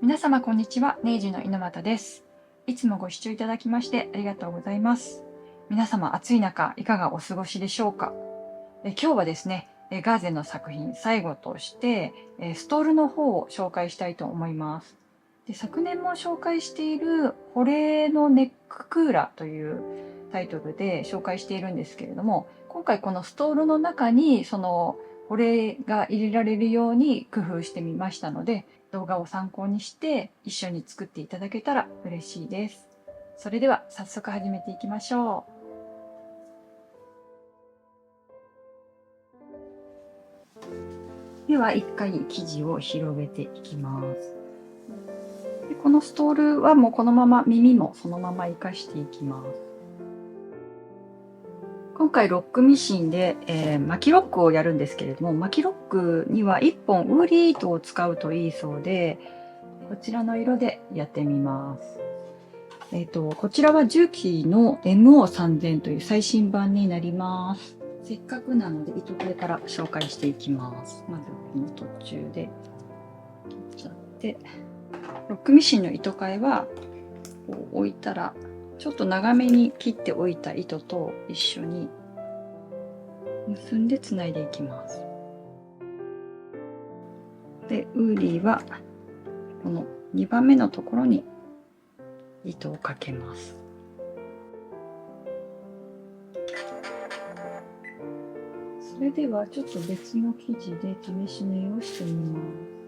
皆様こんにちは、ネイジの猪俣です。いつもご視聴いただきましてありがとうございます。皆様暑い中いかがお過ごしでしょうか。今日はですね、ガーゼの作品最後としてストールの方を紹介したいと思います。で、昨年も紹介している保冷のネッククーラーというタイトルで紹介しているんですけれども、今回このストールの中にその保冷が入れられるように工夫してみましたので、動画を参考にして一緒に作っていただけたら嬉しいです。それでは早速始めていきましょう。では一回生地を広げていきます。でこのストールはもうこのまま耳もそのまま活かしていきます。今回ロックミシンで、巻きロックをやるんですけれども、巻きロックには1本ウーリー糸を使うといいそうで、こちらの色でやってみます。こちらは重機の MO3000 という最新版になります。せっかくなので糸これから紹介していきます。まずこの途中で切っちゃって、ロックミシンの糸かえはこう置いたらちょっと長めに切っておいた糸と一緒に結んでつないでいきます。で、ウーリーはこの2番目のところに糸をかけます。それではちょっと別の生地で試し縫いをしてみます。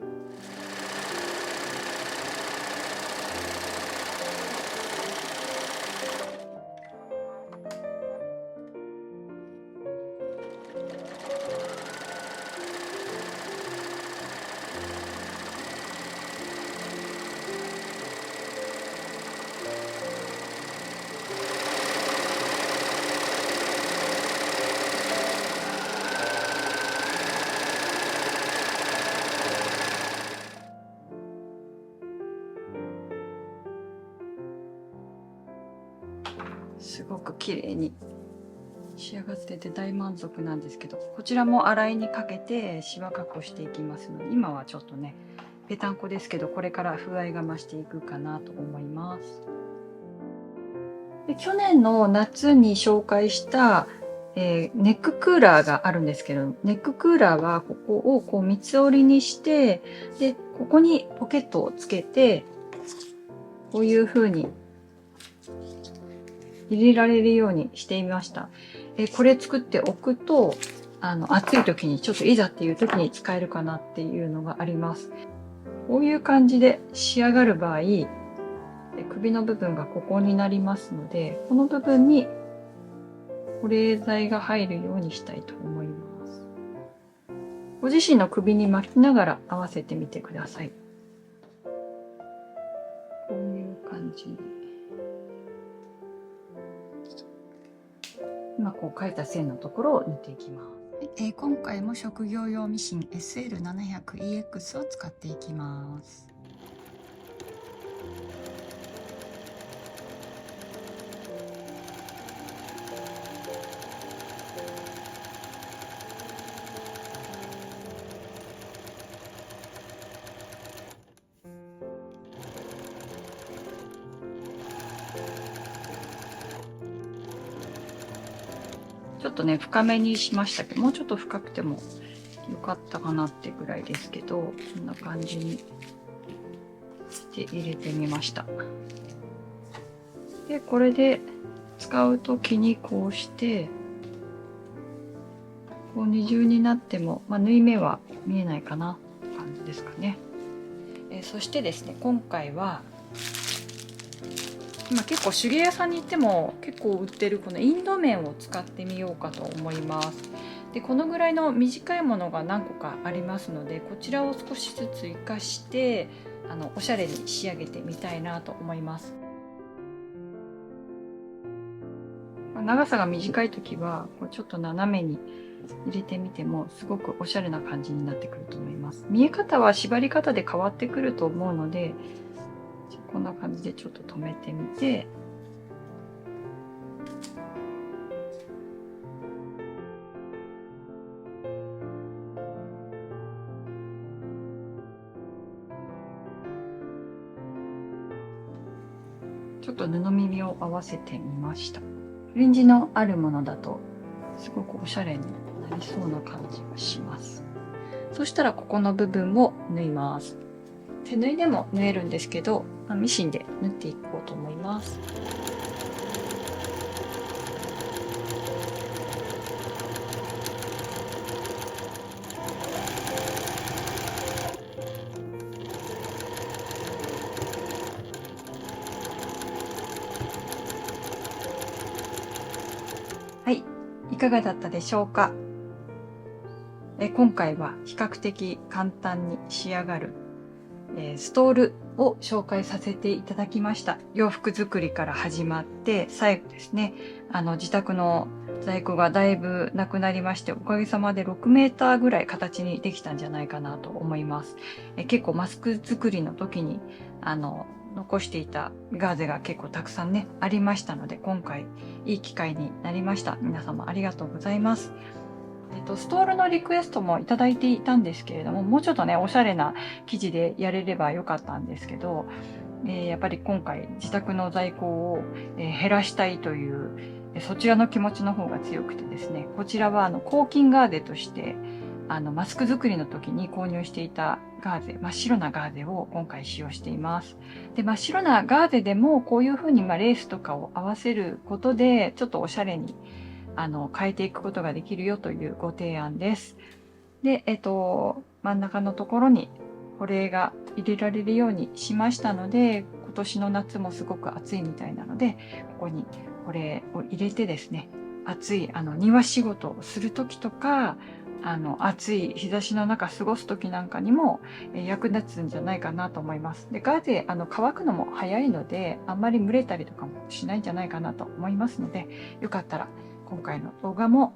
すごく綺麗に仕上がってて大満足なんですけど、こちらも洗いにかけてシワ加工していきますので、今はちょっとねぺたんこですけど、これから風合いが増していくかなと思います。で、去年の夏に紹介したネッククーラーがあるんですけど、ネッククーラーはここをこう三つ折りにして、でここにポケットをつけて、こういう風に入れられるようにしてみました。これ作っておくと、暑い時にちょっといざっていう時に使えるかなっていうのがあります。こういう感じで仕上がる場合、首の部分がここになりますので、この部分に保冷剤が入るようにしたいと思います。ご自身の首に巻きながら合わせてみてください。こういう感じに。今こう描いた線のところを縫っていきます。今回も職業用ミシン SL700EX を使っていきます。ちょっとね、深めにしましたけど、もうちょっと深くてもよかったかなってぐらいですけど、こんな感じにして入れてみました。で、これで使うときにこうして、こう二重になっても、縫い目は見えないかなって感じですかね。そしてですね、今回は今結構手芸屋さんに行っても結構売ってるこのインド面を使ってみようかと思います。でこのぐらいの短いものが何個かありますので、こちらを少しずつ活かしておしゃれに仕上げてみたいなと思います。長さが短い時はこうちょっと斜めに入れてみてもすごくおしゃれな感じになってくると思います。見え方は縛り方で変わってくると思うので、こんな感じでちょっと止めてみて、ちょっと布耳を合わせてみました。フリンジのあるものだとすごくおしゃれになりそうな感じがします。そしたらここの部分を縫います。手縫いでも縫えるんですけど、ミシンで縫っていこうと思います。はい、いかがだったでしょうか。今回は比較的簡単に仕上がるストールを紹介させていただきました。洋服作りから始まって、最後ですね、自宅の在庫がだいぶなくなりまして、おかげさまで6メーターぐらい形にできたんじゃないかなと思います。結構マスク作りの時に、残していたガーゼが結構たくさんね、ありましたので、今回いい機会になりました。皆様ありがとうございます。ストールのリクエストもいただいていたんですけれども、もうちょっとね、おしゃれな生地でやれればよかったんですけど、やっぱり今回自宅の在庫を減らしたいという、そちらの気持ちの方が強くてですね、こちらは抗菌ガーゼとして、マスク作りの時に購入していたガーゼ、真っ白なガーゼを今回使用しています。で、真っ白なガーゼでもこういう風にレースとかを合わせることで、ちょっとおしゃれに変えていくことができるよというご提案です。で、真ん中のところに保冷が入れられるようにしましたので、今年の夏もすごく暑いみたいなので、ここに保冷を入れてですね、暑い庭仕事をする時とか、暑い日差しの中過ごす時なんかにも役立つんじゃないかなと思います。で、ガーゼ乾くのも早いので、あんまり蒸れたりとかもしないんじゃないかなと思いますので、よかったら今回の動画も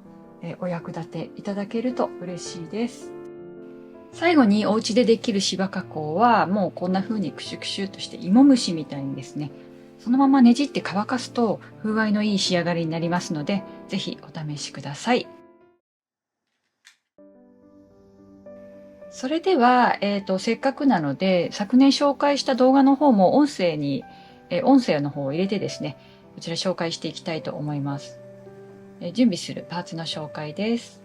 お役立ていただけると嬉しいです。最後にお家でできる芝加工はもうこんな風にクシュクシュとして芋虫みたいにですね、そのままねじって乾かすと風合いのいい仕上がりになりますので、ぜひお試しください。それでは、せっかくなので昨年紹介した動画の方も音声の方を入れてですね、こちら紹介していきたいと思います。準備するパーツの紹介です。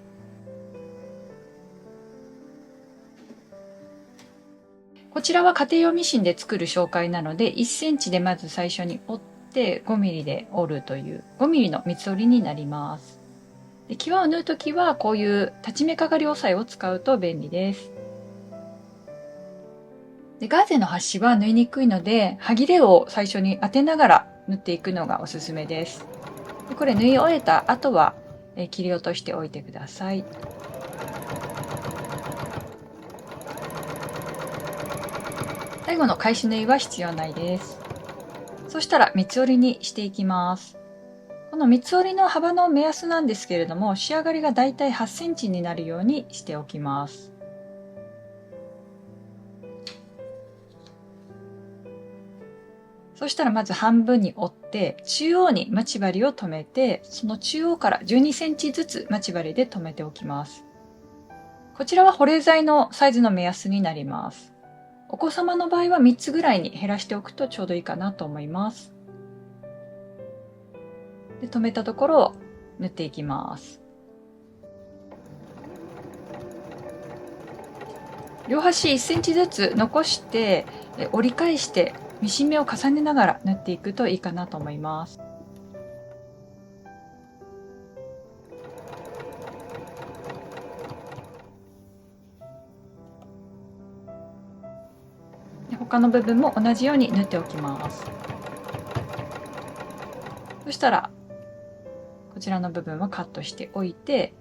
こちらは家庭用ミシンで作る紹介なので、1センチでまず最初に折って5ミリで折るという5ミリの三つ折りになります。で、際を縫うときはこういう立ち目かがり押さえを使うと便利です。で、ガーゼの端は縫いにくいので、歯切れを最初に当てながら縫っていくのがおすすめです。で、これ縫い終えた後は切り落としておいてください。最後の返し縫いは必要ないです。そしたら三つ折りにしていきます。この三つ折りの幅の目安なんですけれども、仕上がりがだいたい8センチになるようにしておきます。そしたらまず半分に折って、中央に待ち針を留めて、その中央から12センチずつ待ち針で留めておきます。こちらは保冷剤のサイズの目安になります。お子様の場合は3つぐらいに減らしておくとちょうどいいかなと思います。で、留めたところを縫っていきます。両端1センチずつ残して折り返してミシン目を重ねながら縫っていくといいかなと思います。で、他の部分も同じように縫っておきます。そしたらこちらの部分はカットしておいて、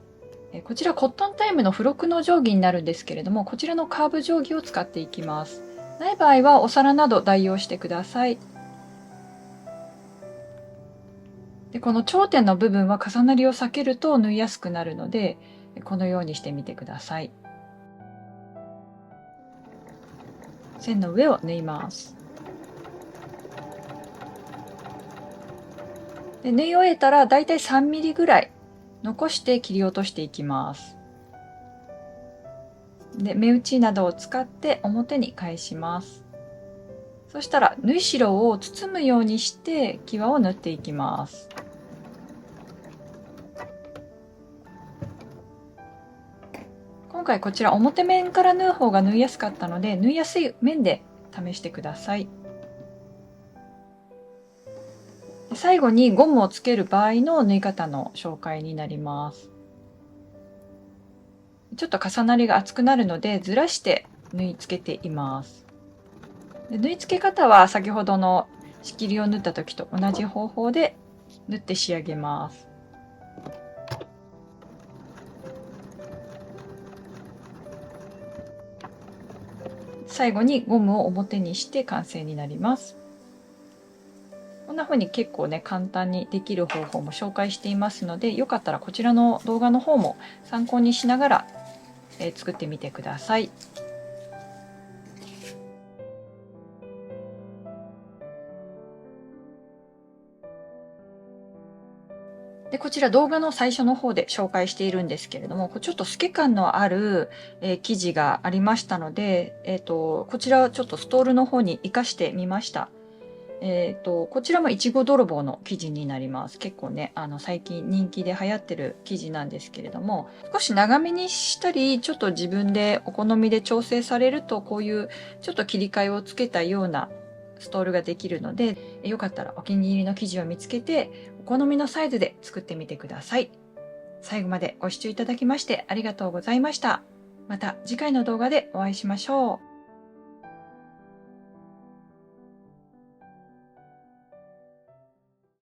こちらコットンタイムの付録の定規になるんですけれども、こちらのカーブ定規を使っていきます。ない場合はお皿など代用してください。で、この頂点の部分は重なりを避けると縫いやすくなるので、このようにしてみてください。線の上を縫います。で、縫い終えたらだいたい3ミリぐらい残して切り落としていきます。で、目打ちなどを使って表に返します。そしたら縫い代を包むようにして際を縫っていきます。今回こちら表面から縫う方が縫いやすかったので、縫いやすい面で試してください。最後にゴムをつける場合の縫い方の紹介になります。ちょっと重なりが厚くなるのでずらして縫い付けています。で、縫い付け方は先ほどの仕切りを縫った時と同じ方法で縫って仕上げます。最後にゴムを表にして完成になります。こんな風に結構ね、簡単にできる方法も紹介していますので、よかったらこちらの動画の方も参考にしながら、作ってみてください。で、こちら動画の最初の方で紹介しているんですけれども、ちょっと透け感のある、生地がありましたので、こちらをちょっとストールの方に活かしてみました。こちらもいちご泥棒の生地になります。結構ね、最近人気で流行ってる生地なんですけれども、少し長めにしたり、ちょっと自分でお好みで調整されると、こういうちょっと切り替えをつけたようなストールができるので、よかったらお気に入りの生地を見つけて、お好みのサイズで作ってみてください。最後までご視聴いただきましてありがとうございました。また次回の動画でお会いしましょう。